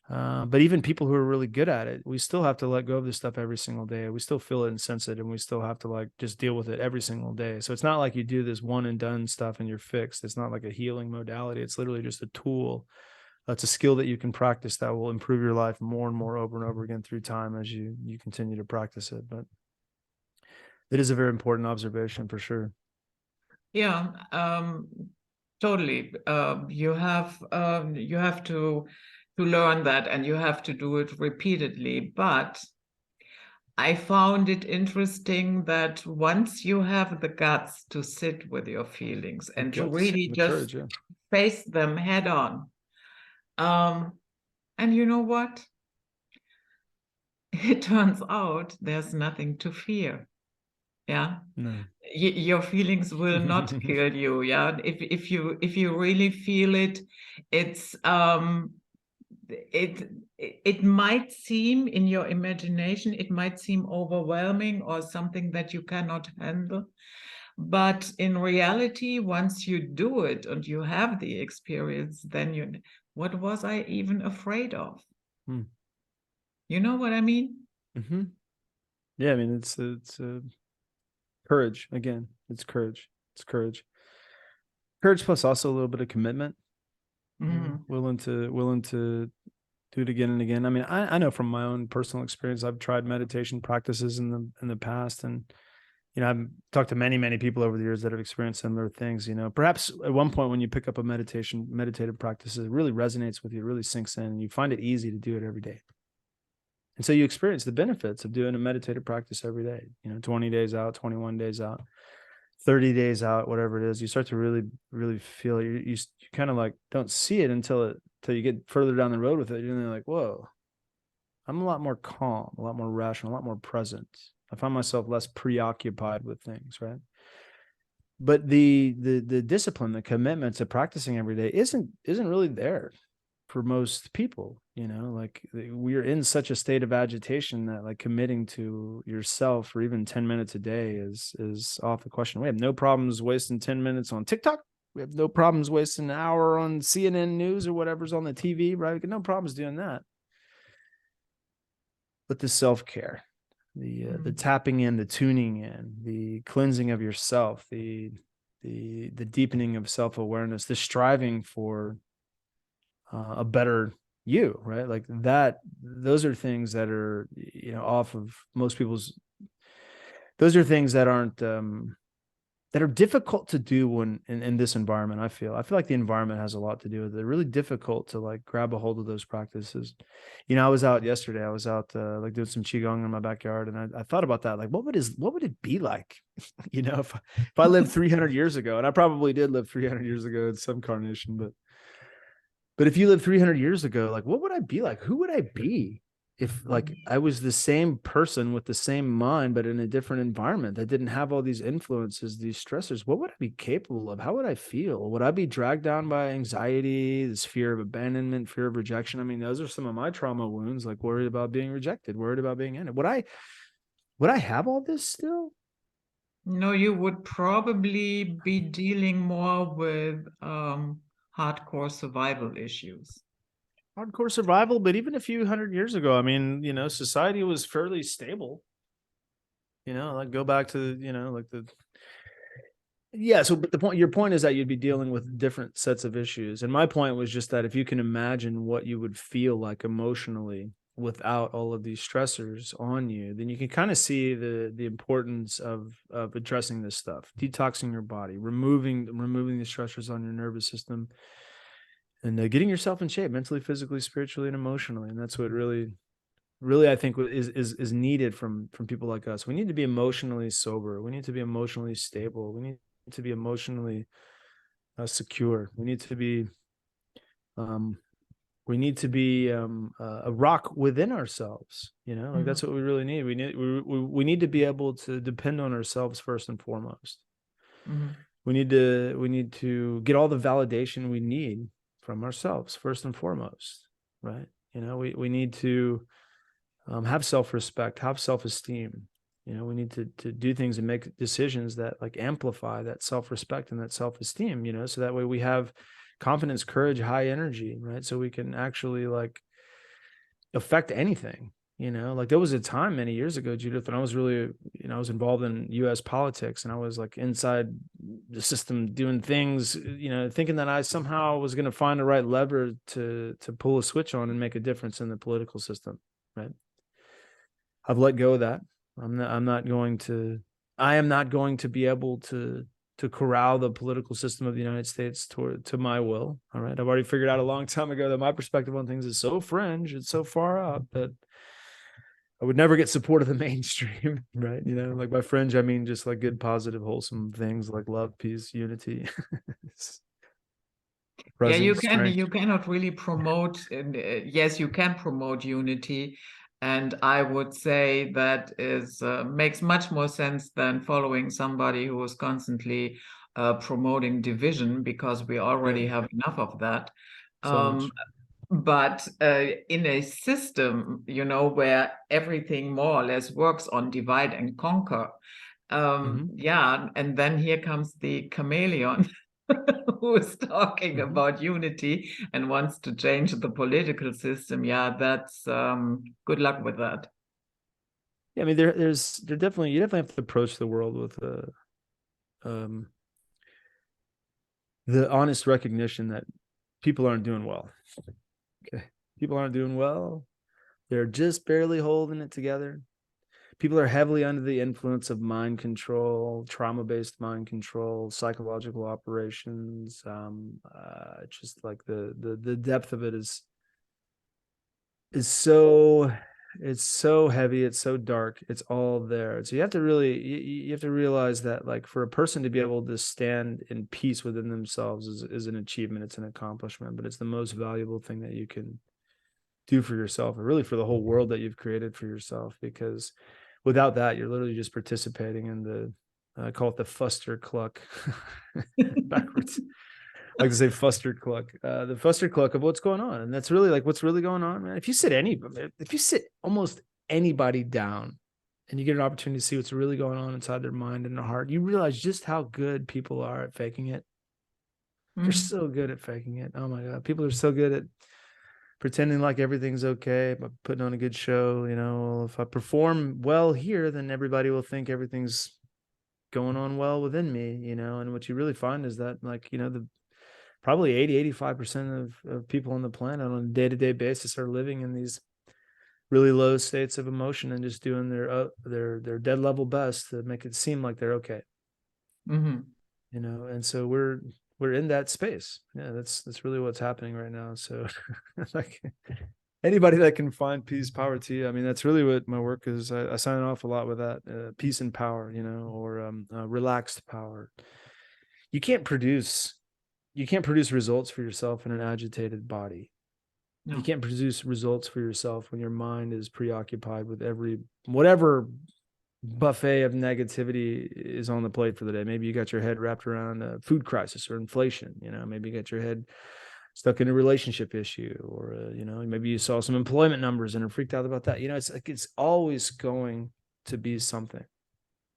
But even people who are really good at it, we still have to let go of this stuff every single day. We still feel it and sense it, and we still have to like just deal with it every single day. So it's not like you do this one and done stuff and you're fixed. It's not like a healing modality. It's literally just a tool. It's a skill that you can practice that will improve your life more and more over and over again through time as you continue to practice it. But it is a very important observation for sure. Yeah, totally. You have to learn that, and you have to do it repeatedly. But I found it interesting that once you have the guts to sit with your feelings and to really just face them head on, and you know what? It turns out there's nothing to fear. Yeah. No. Your feelings will not kill you. Yeah. If you really feel it, it's it might seem in your imagination, it might seem overwhelming or something that you cannot handle. But in reality, once you do it and you have the experience, then what was I even afraid of? You know what I mean? Mm-hmm. Yeah, I mean, it's courage again. It's courage. It's courage. Courage plus also a little bit of commitment. Mhm. Willing to do it again and again. I mean, I know from my own personal experience, I've tried meditation practices in the past, and I've talked to many people over the years that have experienced similar things. Perhaps at one point when you pick up a meditative practice, it really resonates with you, it really sinks in, and you find it easy to do it every day. And so you experience the benefits of doing a meditative practice every day. 20 days out, 21 days out, 30 days out, whatever it is. You start to really feel it. You kind of like don't see it until you get further down the road with it. You're like, whoa, I'm a lot more calm, a lot more rational, a lot more present. I find myself less preoccupied with things, right? But the discipline, the commitment to practicing every day isn't really there for most people. Like we're in such a state of agitation that like committing to yourself for even 10 minutes a day is off the question. We have no problems wasting 10 minutes on TikTok. We have no problems wasting an hour on CNN news or whatever's on the TV, right? We got no problems doing that. But the self-care, the tapping in, the tuning in, the cleansing of yourself, the deepening of self-awareness, the striving for a better you, right? Like that, those are things that are, off of most people's, those are things that aren't, that are difficult to do when in this environment. I feel like the environment has a lot to do with it. They're really difficult to like grab a hold of those practices. I was out yesterday, I was out like doing some qigong in my backyard. And I thought about that. Like, what would it be like, if I lived 300 years ago, and I probably did live 300 years ago in some carnation, but if you lived 300 years ago, like, what would I be like? Who would I be if like I was the same person with the same mind, but in a different environment that didn't have all these influences, these stressors? What would I be capable of? How would I feel? Would I be dragged down by anxiety, this fear of abandonment, fear of rejection? I mean, those are some of my trauma wounds, like worried about being rejected, worried about being ended. Would I have all this still? No, you would probably be dealing more with hardcore survival issues. Hardcore survival, but even a few hundred years ago, I mean, society was fairly stable. Like go back to, like yeah. So, but your point is that you'd be dealing with different sets of issues. And my point was just that if you can imagine what you would feel like emotionally without all of these stressors on you, then you can kind of see the importance of addressing this stuff, detoxing your body, removing the stressors on your nervous system, and getting yourself in shape mentally, physically, spiritually, and emotionally. And that's what really I think is needed from people like us. We need to be emotionally sober. We need to be emotionally stable. We need to be emotionally secure. We need to be a rock within ourselves. Like that's what we really need. We need to be able to depend on ourselves first and foremost. Mm-hmm. We need to get all the validation we need from ourselves first and foremost, right? We need to have self-respect, have self-esteem. We need to do things and make decisions that like amplify that self-respect and that self-esteem, so that way we have confidence, courage, high energy, right? So we can actually like affect anything. Like there was a time many years ago, Judith, when I was really, I was involved in US politics, and I was like inside the system doing things, thinking that I somehow was going to find the right lever to pull a switch on and make a difference in the political system, right? I've let go of that. I am not going to be able to corral the political system of the United States to my will. All right. I've already figured out a long time ago that my perspective on things is so fringe, it's so far out that I would never get support of the mainstream, right? Like by fringe, I mean just like good, positive, wholesome things like love, peace, unity, Yeah, you presence, can. strength. You cannot really promote. Yes, you can promote unity, and I would say that is makes much more sense than following somebody who is constantly promoting division, because we already Yeah, have enough of that. so Um, much. but in a system, where everything more or less works on divide and conquer, Mm-hmm. yeah, and then here comes the chameleon who is talking Mm-hmm. about unity and wants to change the political system. Yeah, that's good luck with that. Yeah, I mean, there's definitely, you definitely have to approach the world with um the honest recognition that people aren't doing well. Okay. People aren't doing well. They're just barely holding it together. People are heavily under the influence of mind control, trauma-based mind control, psychological operations. Just like the depth of it is so, it's so heavy, it's so dark, it's all there. So you have to really, you have to realize that, like, for a person to be able to stand in peace within themselves is an achievement, it's an accomplishment, but it's the most valuable thing that you can do for yourself, or really for the whole world that you've created for yourself, because without that, you're literally just participating in the, I call it the Fuster Clock backwards. I like to say Fuster Clock, the Fuster Clock of what's going on. And that's really like what's really going on, man. If you sit almost anybody down and you get an opportunity to see what's really going on inside their mind and their heart, you realize just how good people are at faking it. They're so good at faking it. Oh my God. People are so good at pretending like everything's okay, but putting on a good show. You know, if I perform well here, then everybody will think everything's going on well within me, you know. And what you really find is that, like, you know, the probably 80-85% of people on the planet on a day-to-day basis are living in these really low states of emotion and just doing their dead level best to make it seem like they're okay. Mm-hmm. You know, and so we're in that space. Yeah, that's really what's happening right now. So like, anybody that can find peace, power to you. I mean, that's really what my work is. I sign off a lot with that, peace and power, you know, or relaxed power. You can't produce results for yourself in an agitated body. No. You can't produce results for yourself when your mind is preoccupied with whatever buffet of negativity is on the plate for the day. Maybe you got your head wrapped around a food crisis or inflation, you know, maybe you got your head stuck in a relationship issue, or, you know, maybe you saw some employment numbers and are freaked out about that. You know, it's like, it's always going to be something.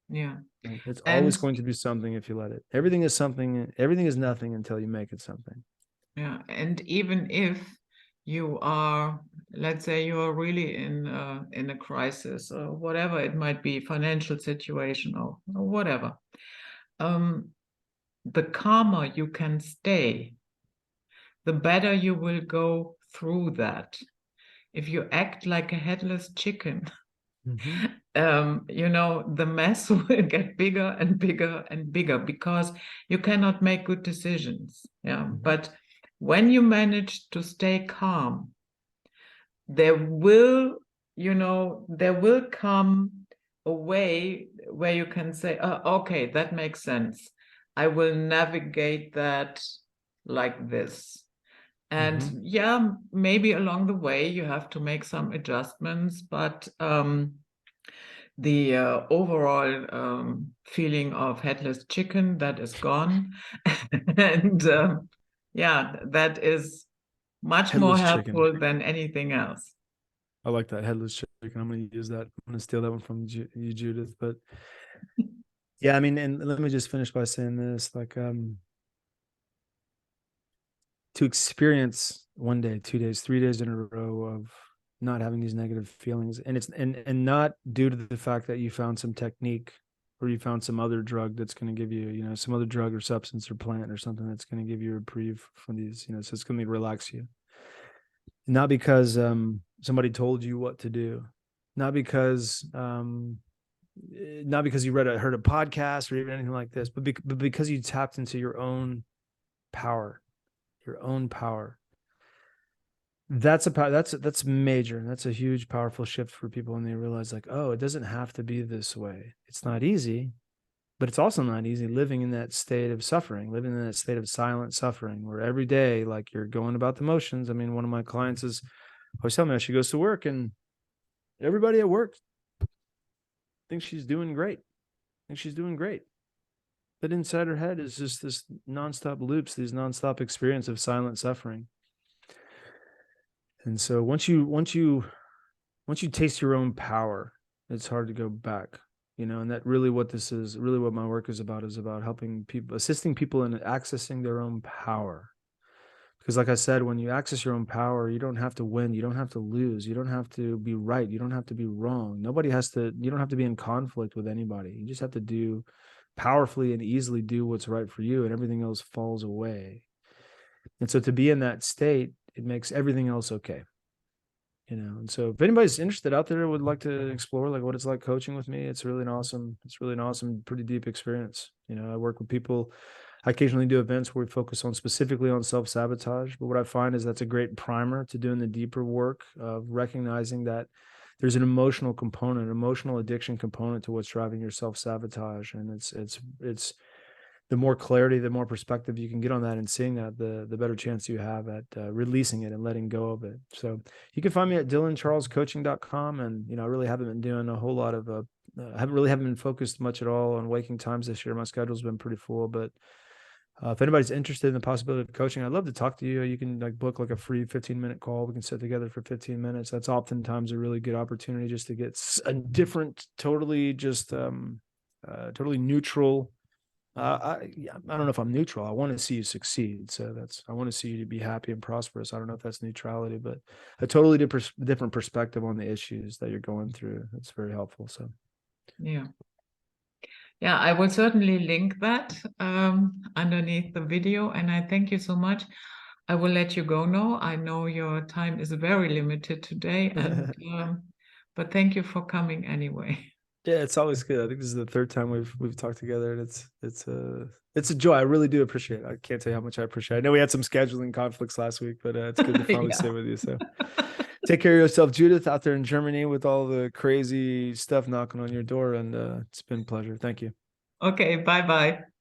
Yeah. It's always going to be something if you let it. Everything is something. Everything is nothing until you make it something. Yeah. And even if you are, let's say you are really in a crisis or whatever it might be, financial situation or whatever, the calmer you can stay, the better you will go through that. If you act like a headless chicken, you know, the mess will get bigger and bigger and bigger because you cannot make good decisions. Yeah. But when you manage to stay calm, there will come a way where you can say, oh, okay, that makes sense. I will navigate that like this. And yeah, maybe along the way you have to make some adjustments, but the overall feeling of headless chicken, that is gone. And yeah, that is much headless more helpful chicken than anything else. I like that, headless chicken. I'm going to use that. I'm going to steal that one from you, Judith. But yeah, I mean, and let me just finish by saying this, like, to experience 1 day, 2 days, 3 days in a row of not having these negative feelings, and it's and not due to the fact that you found some technique or you found some other drug that's going to give you, you know, some other drug or substance or plant or something that's going to give you a reprieve from these, you know, so it's going to relax you. Not because somebody told you what to do, not because you heard a podcast or even anything like this, but because you tapped into your own power. That's major. That's a huge, powerful shift for people when they realize, like, oh, it doesn't have to be this way. It's not easy, but it's also not easy living in that state of suffering, living in that state of silent suffering, where every day, like, you're going about the motions. I mean, one of my clients is always telling me she goes to work and everybody at work thinks she's doing great. But inside her head is just this nonstop loops, these nonstop experience of silent suffering. And so once you taste your own power, it's hard to go back, you know. And that really what my work is about helping people, assisting people in accessing their own power. Because like I said, when you access your own power, you don't have to win, you don't have to lose, you don't have to be right, you don't have to be wrong. You don't have to be in conflict with anybody. You just have to do powerfully and easily do what's right for you, and everything else falls away. And so to be in that state, it makes everything else okay. And so if anybody's interested out there, would like to explore like what it's like coaching with me, it's really an awesome, pretty deep experience. I work with people. I occasionally do events where we focus on specifically on self-sabotage, but what I find is that's a great primer to doing the deeper work of recognizing that there's an emotional component, emotional addiction component to what's driving your self-sabotage. And it's the more clarity, the more perspective you can get on that and seeing that, the better chance you have at releasing it and letting go of it. So you can find me at dylancharlescoaching.com. And, I really haven't been doing a whole lot of, haven't been focused much at all on waking times this year. My schedule's been pretty full, but if anybody's interested in the possibility of coaching, I'd love to talk to you. You can like book like a free 15-minute call. We can sit together for 15 minutes. That's oftentimes a really good opportunity just to get a different, totally totally neutral. I don't know if I'm neutral. I want to see you succeed. So I want to see you to be happy and prosperous. I don't know if that's neutrality, but a totally different perspective on the issues that you're going through. It's very helpful. So, Yeah. Yeah, I will certainly link that underneath the video. And I thank you so much. I will let you go now. I know your time is very limited today, but thank you for coming anyway. Yeah, it's always good. I think this is the third time we've talked together, and it's a joy. I really do appreciate it. I can't tell you how much I appreciate it. I know we had some scheduling conflicts last week, but it's good to finally sit with you. So take care of yourself, Judith, out there in Germany with all the crazy stuff knocking on your door. And it's been a pleasure. Thank you. Okay, bye-bye.